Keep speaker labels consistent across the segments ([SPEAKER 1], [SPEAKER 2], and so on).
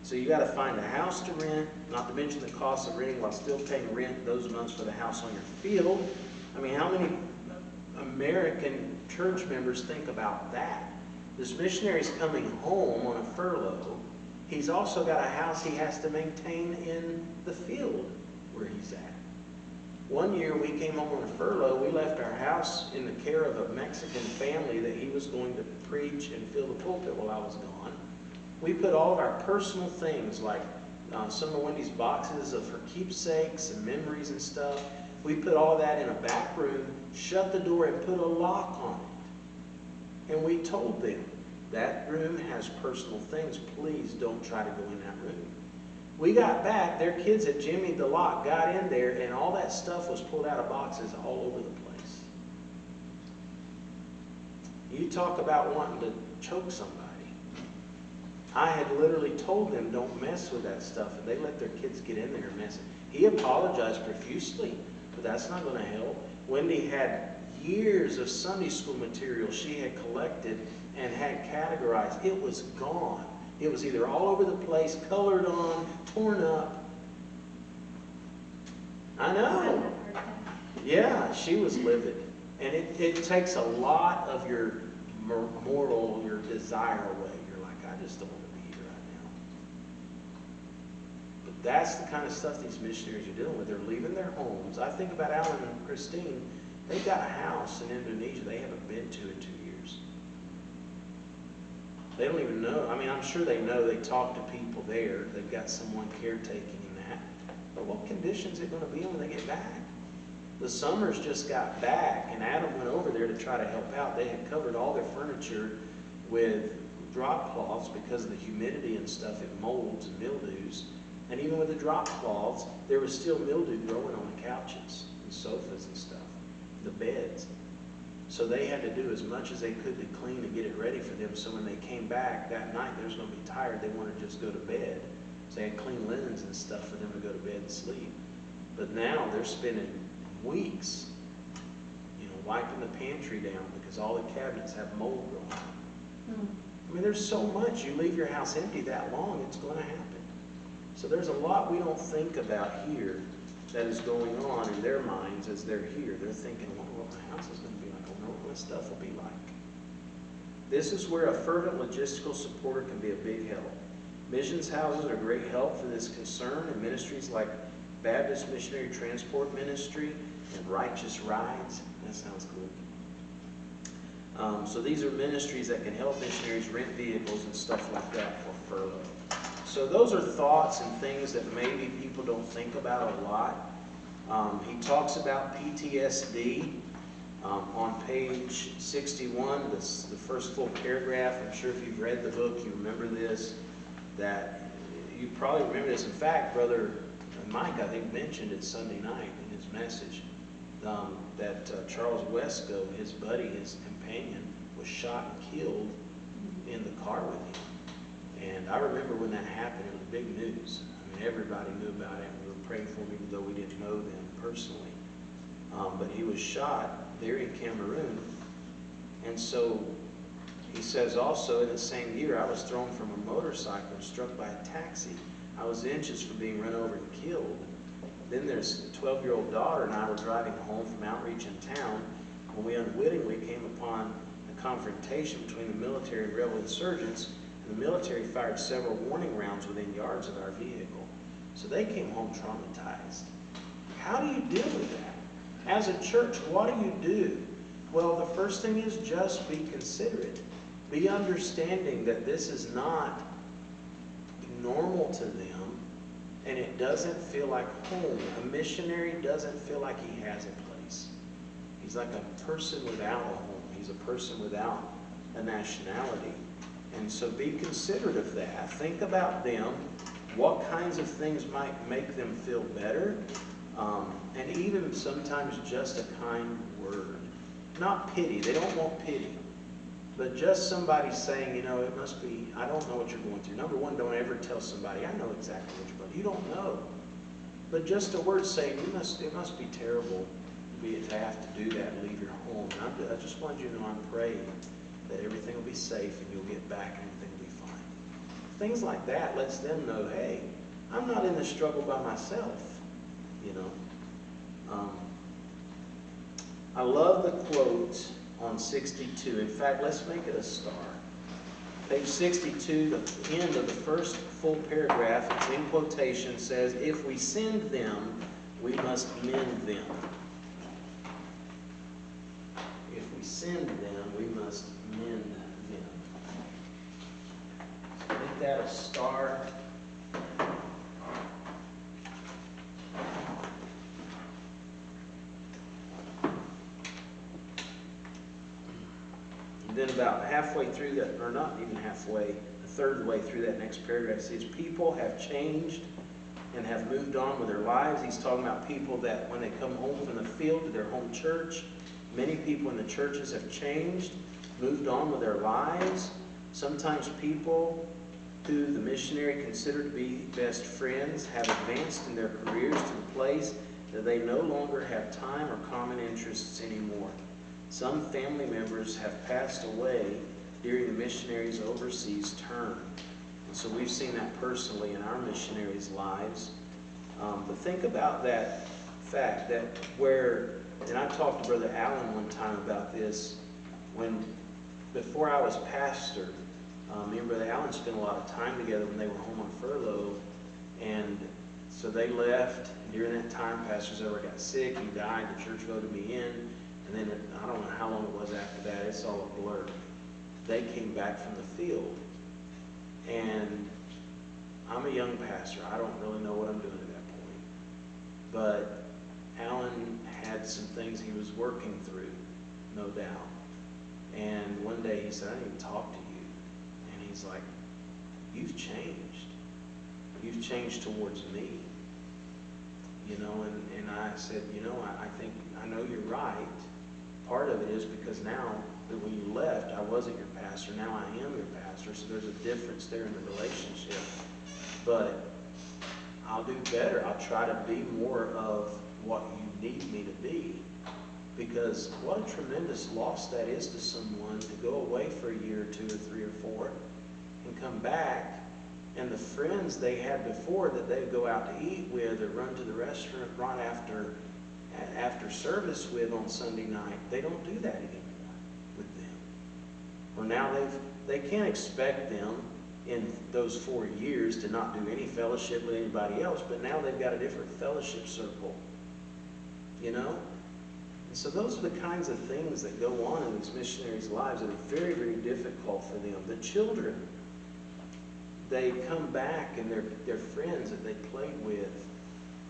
[SPEAKER 1] So you got to find a house to rent, not to mention the cost of renting while still paying rent those months for the house on your field. I mean, how many American church members think about that? This missionary's coming home on a furlough. He's also got a house he has to maintain in the field where he's at. One year we came home on a furlough. We left our house in the care of a Mexican family that he was going to preach and fill the pulpit while I was gone. We put all of our personal things, like some of Wendy's boxes of her keepsakes and memories and stuff. We put all that in a back room, shut the door, and put a lock on it. And we told them, that room has personal things. Please don't try to go in that room. We got back, their kids had jimmied the lock, got in there, and all that stuff was pulled out of boxes all over the place. You talk about wanting to choke somebody. I had literally told them, don't mess with that stuff, and they let their kids get in there and mess it. He apologized profusely, but that's not going to help. Wendy had years of Sunday school material she had collected and had categorized. It was gone. It was either all over the place, colored on, torn up. I know. Yeah, she was livid. And it takes a lot of your moral, your desire away. You're like, I just don't want to be here right now. But that's the kind of stuff these missionaries are dealing with. They're leaving their homes. I think about Alan and Christine. They've got a house in Indonesia they haven't been to in 2 years. They don't even know. I mean, I'm sure they know. They talk to people there. They've got someone caretaking in that. But what conditions is it going to be in when they get back? The Summers just got back, and Adam went over there to try to help out. They had covered all their furniture with drop cloths because of the humidity and stuff. It molds and mildews. And even with the drop cloths, there was still mildew growing on the couches and sofas and stuff, the beds. So they had to do as much as they could to clean and get it ready for them. So when they came back that night, they was going to be tired. They wanted to just go to bed. So they had clean linens and stuff for them to go to bed and sleep. But now they're spending weeks, wiping the pantry down because all the cabinets have mold growing. I mean, there's so much. You leave your house empty that long, it's going to happen. So there's a lot we don't think about here that is going on in their minds as they're here. They're thinking, well, what my house is going to be like. I wonder what my stuff will be like. This is where a fervent logistical supporter can be a big help. Missions houses are great help for this concern, and ministries like Baptist Missionary Transport Ministry and Righteous Rides. That sounds cool. So these are ministries that can help missionaries rent vehicles and stuff like that for furlough. So those are thoughts and things that maybe people don't think about a lot. He talks about PTSD on page 61, the first full paragraph. I'm sure if you've read the book, you remember this, that you probably remember this. In fact, Brother Mike, I think, mentioned it Sunday night in his message, that Charles Wesco, his buddy, his companion, was shot and killed in the car with him. And I remember when that happened, it was big news. I mean, everybody knew about it. We were praying for him even though we didn't know them personally. But he was shot there in Cameroon. And so he says also, in the same year, I was thrown from a motorcycle and struck by a taxi. I was inches from being run over and killed. Then there's a 12-year-old daughter and I were driving home from outreach in town when we unwittingly came upon a confrontation between the military and rebel insurgents, and the military fired several warning rounds within yards of our vehicle. So they came home traumatized. How do you deal with that? As a church, what do you do? Well, the first thing is just be considerate. Be understanding that this is not normal to them, and it doesn't feel like home. A missionary doesn't feel like he has a place. He's like a person without a home. He's a person without a nationality. And so be considerate of that. Think about them. What kinds of things might make them feel better? And even sometimes just a kind word. Not pity. They don't want pity. But just somebody saying, it must be, I don't know what you're going through. Number one, don't ever tell somebody, I know exactly what you're going through. You don't know. But just a word saying, it must be terrible to have to do that and leave your home. And I just want you to know I'm praying that everything will be safe and you'll get back and everything will be fine. Things like that lets them know, hey, I'm not in the struggle by myself, you know. I love the quote on 62. In fact, let's make it a star. Page 62, the end of the first full paragraph, it's in quotation, says, if we send them, we must mend them. If we send them, we must mend them. So make that a star. Then about halfway through that, or not even halfway, a third of the way through that next paragraph, it says, people have changed and have moved on with their lives. He's talking about people that when they come home from the field to their home church, many people in the churches have changed, moved on with their lives. Sometimes people who the missionary considered to be best friends have advanced in their careers to the place that they no longer have time or common interests anymore. Some family members have passed away during the missionary's overseas term. And so we've seen that personally in our missionaries' lives. But think about that fact that and I talked to Brother Allen one time about this, before I was pastor, me and Brother Allen spent a lot of time together when they were home on furlough. And so they left. During that time, Pastor Zebra got sick. He died. The church voted me in. And then, I don't know how long it was after that, it's all a blur. They came back from the field. And I'm a young pastor. I don't really know what I'm doing at that point. But Alan had some things he was working through, no doubt. And one day he said, I need to talk to you. And he's like, you've changed. You've changed towards me. You know, and I said, you know, I know you're right. Part of it is because now that when you left, I wasn't your pastor. Now I am your pastor. So there's a difference there in the relationship. But I'll do better. I'll try to be more of what you need me to be. Because what a tremendous loss that is to someone to go away for a year or two or three or four and come back. And the friends they had before that they'd go out to eat with or run to the restaurant right after service with on Sunday night, they don't do that anymore with them. Or now they can't expect them in those 4 years to not do any fellowship with anybody else, but now they've got a different fellowship circle. You know? And so those are the kinds of things that go on in these missionaries' lives that are very, very difficult for them. The children, they come back and their friends that they played with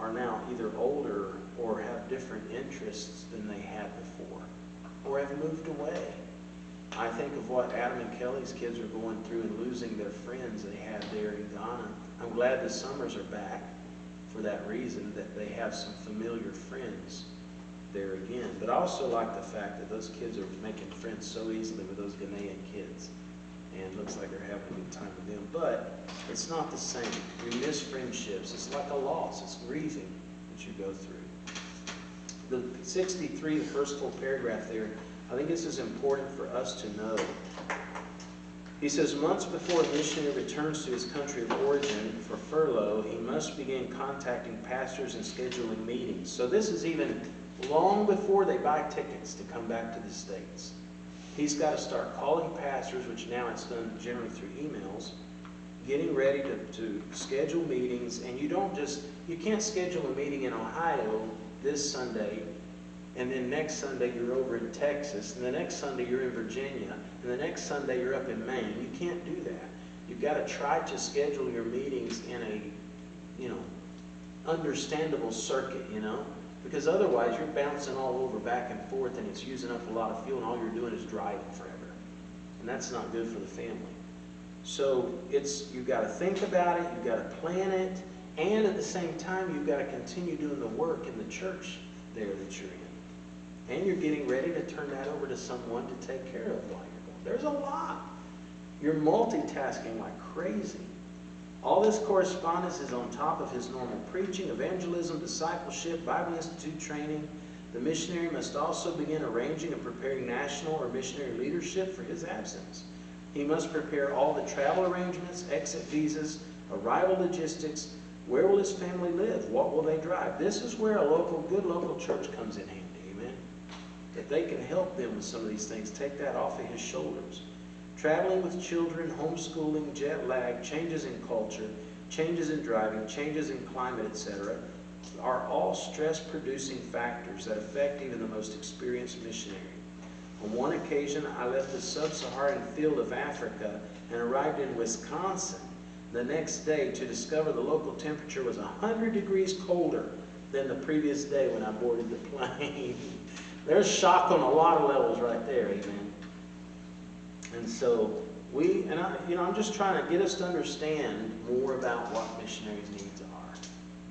[SPEAKER 1] are now either older or have different interests than they had before, or have moved away. I think of what Adam and Kelly's kids are going through and losing their friends they had there in Ghana. I'm glad the Summers are back for that reason, that they have some familiar friends there again. But I also like the fact that those kids are making friends so easily with those Ghanaian kids. And it looks like they're having a good time with them. But it's not the same. We miss friendships. It's like a loss. It's grieving that you go through. The 63, the first full paragraph there, I think this is important for us to know. He says, months before a missionary returns to his country of origin for furlough, he must begin contacting pastors and scheduling meetings. So this is even long before they buy tickets to come back to the States. He's got to start calling pastors, which now it's done generally through emails, getting ready to schedule meetings. And you can't schedule a meeting in Ohio this Sunday, and then next Sunday you're over in Texas, and the next Sunday you're in Virginia, and the next Sunday you're up in Maine. You can't do that. You've got to try to schedule your meetings in a, understandable circuit, because otherwise you're bouncing all over back and forth, and it's using up a lot of fuel, and all you're doing is driving forever. And that's not good for the family. So you've got to think about it, you've got to plan it, and at the same time you've got to continue doing the work in the church there that you're in. And you're getting ready to turn that over to someone to take care of while you're going. There's a lot. You're multitasking like crazy. All this correspondence is on top of his normal preaching, evangelism, discipleship, Bible Institute training. The missionary must also begin arranging and preparing national or missionary leadership for his absence. He must prepare all the travel arrangements, exit visas, arrival logistics. Where will his family live? What will they drive? This is where a good local church comes in handy, amen? If they can help them with some of these things, take that off of his shoulders. Traveling with children, homeschooling, jet lag, changes in culture, changes in driving, changes in climate, etc., are all stress-producing factors that affect even the most experienced missionary. On one occasion, I left the sub-Saharan field of Africa and arrived in Wisconsin the next day to discover the local temperature was 100 degrees colder than the previous day when I boarded the plane. There's shock on a lot of levels right there, amen. And so I'm just trying to get us to understand more about what missionaries' needs are.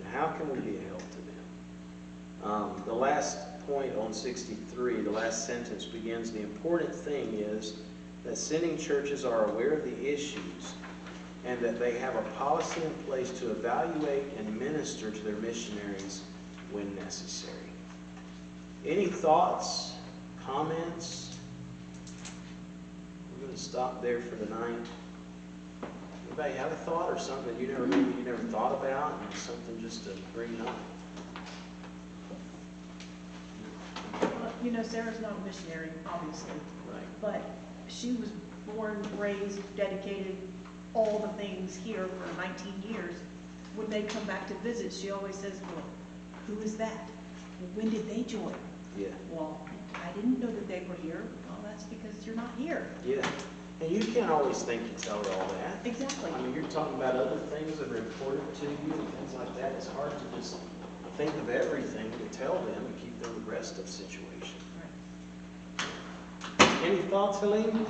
[SPEAKER 1] And how can we be a help to them? The last point on 63, the last sentence begins, the important thing is that sending churches are aware of the issues and that they have a policy in place to evaluate and minister to their missionaries when necessary. Any thoughts, comments? We're going to stop there for the night. Anybody have a thought or something you never thought about, and something just to bring up?
[SPEAKER 2] Well, Sarah's not a missionary, obviously.
[SPEAKER 1] Right.
[SPEAKER 2] But she was born, raised, dedicated, all the things here for 19 years. When they come back to visit, she always says, well, who is that? Well, when did they join?
[SPEAKER 1] Yeah.
[SPEAKER 2] Well, I didn't know that they were here. Well, that's because you're not here.
[SPEAKER 1] Yeah. And you can't always think to tell her all that.
[SPEAKER 2] Exactly.
[SPEAKER 1] I mean, you're talking about other things that are important to you and things like that. It's hard to just think of everything to tell them and keep them abreast of the situation.
[SPEAKER 2] Right.
[SPEAKER 1] Any thoughts, Helene?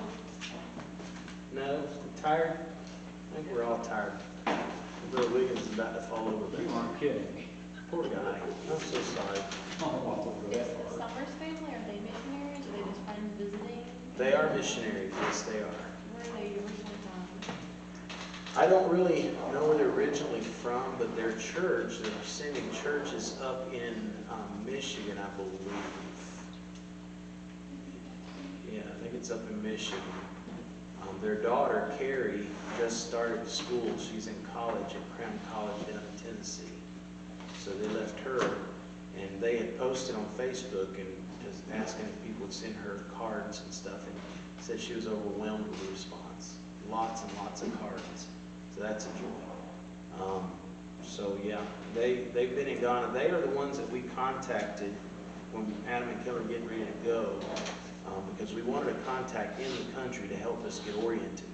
[SPEAKER 1] No? Tired? I think we're all tired. Brother Wiggins is about to fall over there.
[SPEAKER 3] You aren't kidding.
[SPEAKER 1] Poor guy. I'm so sorry.
[SPEAKER 3] I don't want to go
[SPEAKER 4] Is
[SPEAKER 3] that
[SPEAKER 4] the
[SPEAKER 3] far.
[SPEAKER 4] Summers family, are they missionaries? Are they just friends visiting?
[SPEAKER 1] They are missionaries. Yes, they are.
[SPEAKER 4] Where are they originally from?
[SPEAKER 1] I don't really know where they're originally from, but their church, their sending church, is up in Michigan, I believe. Yeah, I think it's up in Michigan. Their daughter, Carrie, just started school. She's in college at Crown College down in Tennessee. So they left her, and they had posted on Facebook and just asking if people would send her cards and stuff, and said she was overwhelmed with the response. Lots and lots of cards. So that's a joy. So yeah, they've been in Ghana. They are the ones that we contacted when Adam and Kelly were getting ready to go, because we wanted a contact in the country to help us get oriented.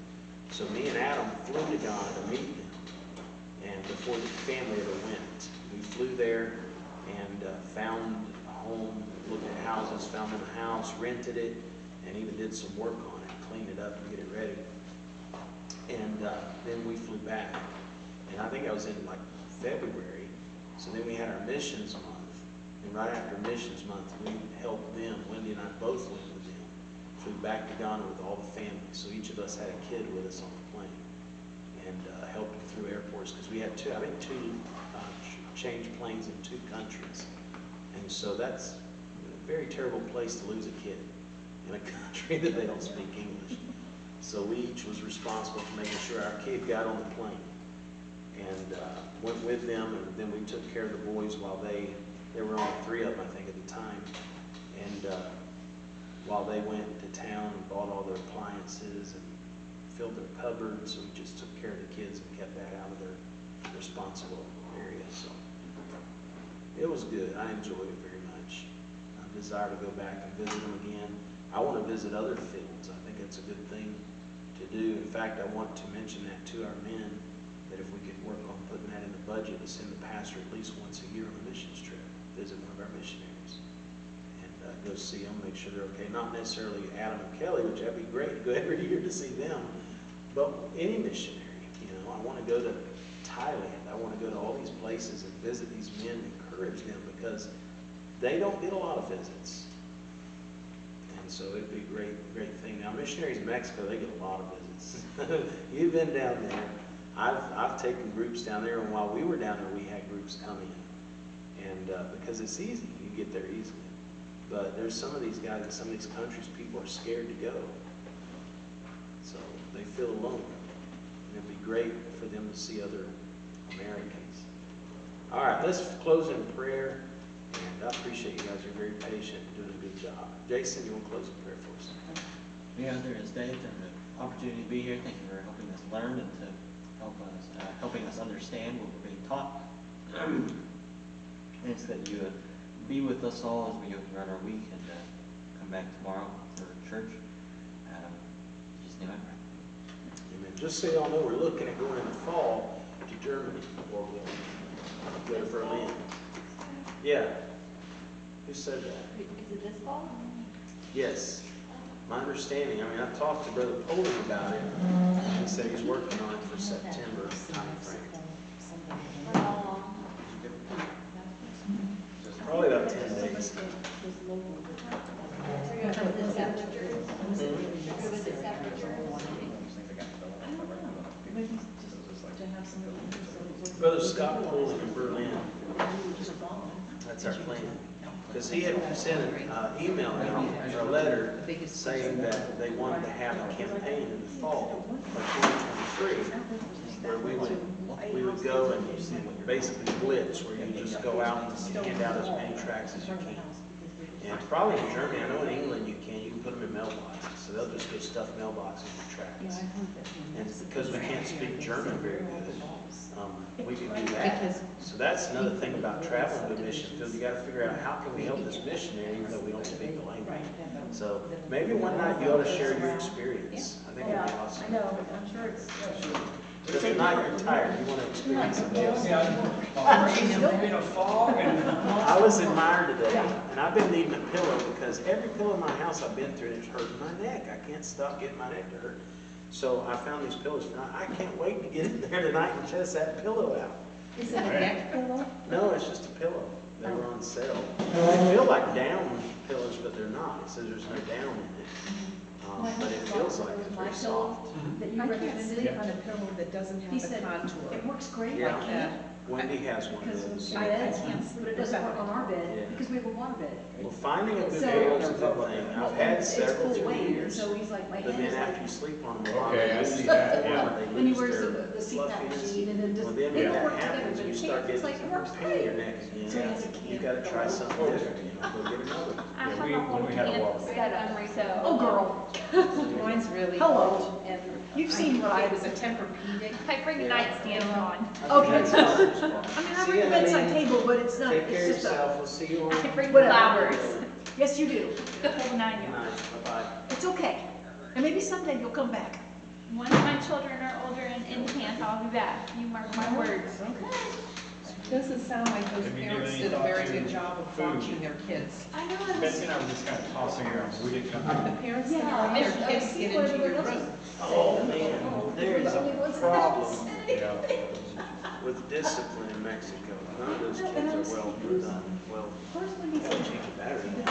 [SPEAKER 1] So me and Adam flew to Ghana to meet them, and before the family ever went, we flew there and found a home, looked at houses, found them a house, rented it, and even did some work on it, cleaned it up and get it ready. And then we flew back, and I think I was in like February. So then we had our missions month, and right after missions month, we helped them. Wendy and I both went with them. Flew back to Ghana with all the families. So each of us had a kid with us on the plane, and helped them through airports, because we had two change planes in 2 countries. And so that's a very terrible place to lose a kid in a country that they don't speak English. So we each was responsible for making sure our kid got on the plane, and went with them, and then we took care of the boys while there were only 3 of them, I think, at the time. And while they went to town and bought all their appliances and filled their cupboards, so we just took care of the kids and kept that out of their responsible area. So it was good. I enjoyed it very much. I desire to go back and visit them again. I want to visit other fields. I think that's a good thing to do. In fact, I want to mention that to our men, that if we could work on putting that in the budget, to send the pastor at least once a year on a missions trip, visit one of our missionaries, and go see them, make sure they're okay. Not necessarily Adam and Kelly, which that'd be great to go every year to see them, but any missionary. I want to go to Thailand. I want to go to all these places and visit these men, encourage them, because they don't get a lot of visits. And so it'd be a great thing. Now, missionaries in Mexico, they get a lot of visits. You've been down there. I've taken groups down there, and while we were down there, we had groups come in. And because it's easy, you get there easily. But there's some of these guys in some of these countries, people are scared to go. So they feel alone. And it'd be great for them to see other Americans. All right, let's close in prayer. And I appreciate you guys. You're very patient, doing a good job. Jason, you want to close in prayer for us?
[SPEAKER 3] Yeah, there is Dave, and the opportunity to be here. Thank you for helping us learn and to helping us understand what we're being taught. And it's that you be with us all as we go throughout our week and come back tomorrow for church. Just name it.
[SPEAKER 1] Amen. Just so y'all know, we're looking at going in the fall to Germany, or we'll go to Berlin. Yeah. Who said that?
[SPEAKER 4] Is it this fall?
[SPEAKER 1] Yes. My understanding, I mean, I talked to Brother Poling about it. He said he's working on it for September timeframe.
[SPEAKER 4] For how long?
[SPEAKER 1] Probably about 10 days.
[SPEAKER 4] We're going to visit separate churches? We're going to visit separate churches?
[SPEAKER 2] I don't know. Maybe just to have some.
[SPEAKER 1] Brother Scott Poling in Berlin. That's our plan. Because he had sent an email out, or a letter, saying that they wanted to have a campaign in the fall of 2023, where we would go and basically blitz, where you just go out and hand out as many tracts as you can. And probably in Germany, I know in England you can put them in mailboxes, so they'll just go stuff mailboxes with tracts. And because we can't speak German very good, we can do that. So that's another thing about traveling to a mission field. You got to figure out how can we help this missionary even though we don't speak the language. So maybe one night you ought to share your experience. I think it'd be awesome.
[SPEAKER 2] I know, I'm sure it's.
[SPEAKER 1] Because tonight you're tired, you want to experience it. I was in Meyer today, and I've been needing a pillow because every pillow in my house I've been through, it's hurting my neck. I can't stop getting my neck to hurt. So I found these pillows tonight. I can't wait to get in there tonight and test that pillow out.
[SPEAKER 5] Is it a neck pillow?
[SPEAKER 1] No, it's just a pillow. They were on sale. They feel like down pillows, but they're not. It says there's no down in it. But it feels like it's very soft.
[SPEAKER 5] That you recommend sleep on a pillow that doesn't
[SPEAKER 2] He
[SPEAKER 5] have the
[SPEAKER 2] said,
[SPEAKER 5] contour.
[SPEAKER 2] it works great
[SPEAKER 1] Yeah.
[SPEAKER 2] like that.
[SPEAKER 1] Wendy has one of those.
[SPEAKER 2] I can't sleep.
[SPEAKER 6] But it doesn't work on our
[SPEAKER 1] Yeah.
[SPEAKER 6] bed, because we have a water bed.
[SPEAKER 1] Well, finding a good
[SPEAKER 6] So-
[SPEAKER 1] pillow is a good thing. I've had
[SPEAKER 6] It's
[SPEAKER 1] several
[SPEAKER 6] cool
[SPEAKER 1] through the
[SPEAKER 6] weight,
[SPEAKER 1] years.
[SPEAKER 6] so he's like, my
[SPEAKER 1] But
[SPEAKER 6] head
[SPEAKER 1] then
[SPEAKER 6] is
[SPEAKER 1] after
[SPEAKER 6] like,
[SPEAKER 1] you sleep on them, a lot
[SPEAKER 7] Okay, I
[SPEAKER 1] of
[SPEAKER 7] see
[SPEAKER 1] them
[SPEAKER 7] that,
[SPEAKER 1] lose
[SPEAKER 7] yeah.
[SPEAKER 6] and he
[SPEAKER 1] their
[SPEAKER 6] wears the CPAP
[SPEAKER 1] fluffiness.
[SPEAKER 6] machine, and then just,
[SPEAKER 1] Well,
[SPEAKER 6] they
[SPEAKER 1] then when
[SPEAKER 6] don't
[SPEAKER 1] that
[SPEAKER 6] work together,
[SPEAKER 1] happens,
[SPEAKER 6] but
[SPEAKER 1] you
[SPEAKER 6] it
[SPEAKER 1] start
[SPEAKER 6] can't, it's
[SPEAKER 1] getting
[SPEAKER 6] like, it works
[SPEAKER 1] pain in your
[SPEAKER 6] great.
[SPEAKER 1] neck
[SPEAKER 6] So he
[SPEAKER 1] again.
[SPEAKER 6] has a
[SPEAKER 1] You gotta try something different, go get another one.
[SPEAKER 4] I have
[SPEAKER 7] we-
[SPEAKER 4] a
[SPEAKER 7] when
[SPEAKER 4] whole
[SPEAKER 7] we had a
[SPEAKER 4] camp
[SPEAKER 7] walk.
[SPEAKER 4] set up, so.
[SPEAKER 2] Oh, girl.
[SPEAKER 5] Mine's really
[SPEAKER 2] Hello.
[SPEAKER 5] old, and
[SPEAKER 2] You've seen what I
[SPEAKER 5] it was a Tempur-Pedic.
[SPEAKER 4] I bring a nightstand on.
[SPEAKER 2] Okay.
[SPEAKER 1] That's
[SPEAKER 2] I
[SPEAKER 1] fine, that's fine.
[SPEAKER 2] mean, I
[SPEAKER 1] See
[SPEAKER 2] bring
[SPEAKER 1] ya,
[SPEAKER 2] a bedside
[SPEAKER 1] honey.
[SPEAKER 2] table, but it's not,
[SPEAKER 1] Take care of
[SPEAKER 2] it's just a,
[SPEAKER 1] yourself, we'll see you on.
[SPEAKER 4] I bring
[SPEAKER 2] Whatever.
[SPEAKER 4] flowers,
[SPEAKER 2] yes, you do.
[SPEAKER 4] the whole 9
[SPEAKER 1] Good
[SPEAKER 4] yards.
[SPEAKER 1] night, bye-bye.
[SPEAKER 2] It's okay. And maybe someday you'll come back.
[SPEAKER 4] Once my children are older and in camp, I'll be back. You mark my words.
[SPEAKER 5] Doesn't sound like those
[SPEAKER 7] Have you given
[SPEAKER 5] parents
[SPEAKER 7] any
[SPEAKER 5] did a
[SPEAKER 7] thought
[SPEAKER 5] very
[SPEAKER 7] to
[SPEAKER 5] good job of
[SPEAKER 7] food?
[SPEAKER 5] watching their kids.
[SPEAKER 2] I know.
[SPEAKER 7] Betsy and I were just kind of tossing around, we didn't come
[SPEAKER 5] The
[SPEAKER 7] to.
[SPEAKER 5] parents
[SPEAKER 6] Yeah,
[SPEAKER 5] that let
[SPEAKER 6] I
[SPEAKER 5] their
[SPEAKER 6] see
[SPEAKER 5] kids get into
[SPEAKER 6] what
[SPEAKER 5] your
[SPEAKER 6] everyone else
[SPEAKER 5] room.
[SPEAKER 1] Oh, man, there is a problem
[SPEAKER 7] Yeah.
[SPEAKER 1] with discipline in Mexico. None of those kids are well done, well
[SPEAKER 6] First when he said,
[SPEAKER 1] educated battery.
[SPEAKER 6] the